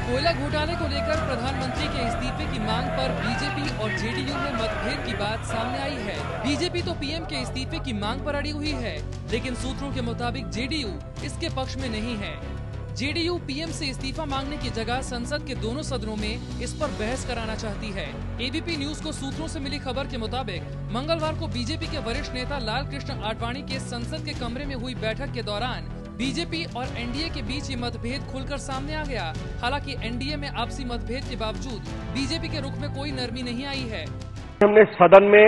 कोयला घोटाले को लेकर प्रधानमंत्री के इस्तीफे की मांग पर बीजेपी और जेडीयू में मतभेद की बात सामने आई है। बीजेपी तो पीएम के इस्तीफे की मांग पर अड़ी हुई है, लेकिन सूत्रों के मुताबिक जेडीयू इसके पक्ष में नहीं है। जेडीयू पीएम से इस्तीफा मांगने की जगह संसद के दोनों सदनों में इस पर बहस कराना चाहती है। एबीपी न्यूज को सूत्रों से मिली खबर के मुताबिक मंगलवार को बीजेपी के वरिष्ठ नेता लाल कृष्ण आडवाणी के संसद के कमरे में हुई बैठक के दौरान बीजेपी और एनडीए के बीच ये मतभेद खुलकर सामने आ गया। हालांकि एनडीए में आपसी मतभेद के बावजूद बीजेपी के रुख में कोई नरमी नहीं आई है। हमने सदन में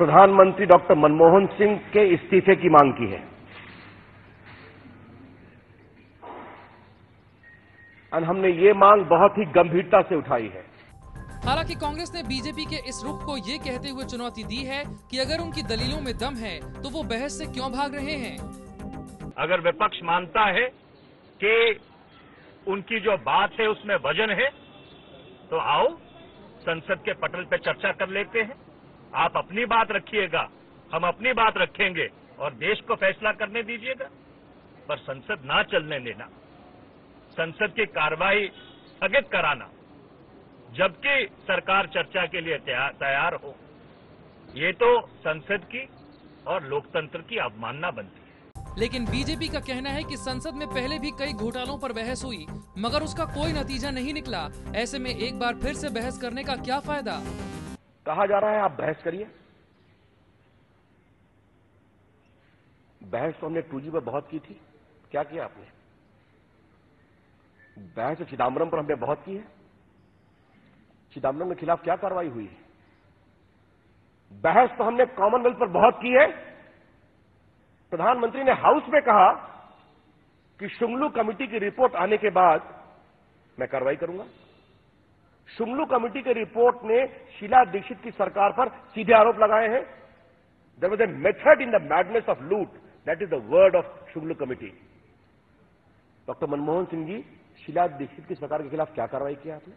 प्रधानमंत्री डॉक्टर मनमोहन सिंह के इस्तीफे की मांग की है और हमने ये मांग बहुत ही गंभीरता से उठाई है। हालांकि कांग्रेस ने बीजेपी के इस रुख को ये कहते हुए चुनौती दी है कि अगर उनकी दलीलों में दम है तो वो बहस से क्यों भाग रहे हैं। अगर विपक्ष मानता है कि उनकी जो बात है उसमें वजन है तो आओ संसद के पटल पे चर्चा कर लेते हैं। आप अपनी बात रखिएगा, हम अपनी बात रखेंगे और देश को फैसला करने दीजिएगा। पर संसद ना चलने देना, संसद की कार्रवाई स्थगित कराना जबकि सरकार चर्चा के लिए तैयार हो, ये तो संसद की और लोकतंत्र की अवमानना बनती है। लेकिन बीजेपी का कहना है कि संसद में पहले भी कई घोटालों पर बहस हुई मगर उसका कोई नतीजा नहीं निकला। ऐसे में एक बार फिर से बहस करने का क्या फायदा। कहा जा रहा है आप बहस करिए। बहस तो हमने 2G पर बहुत की थी, क्या किया आपने? बहस तो चिदम्बरम पर हमने बहुत की है, चिदम्बरम के खिलाफ क्या कार्रवाई हुई है? बहस तो हमने कॉमनवेल्थ पर बहुत की है। प्रधानमंत्री ने हाउस में कहा कि शुंगलू कमेटी की रिपोर्ट आने के बाद मैं कार्रवाई करूंगा। शुंगलू कमेटी की रिपोर्ट ने शीला दीक्षित की सरकार पर सीधे आरोप लगाए हैं। There was a method in the madness of loot, that is the word of Shunglu committee. Doctor Manmohan Singh ji, Sheila Dikshit की सरकार के खिलाफ क्या कार्रवाई किया आपने?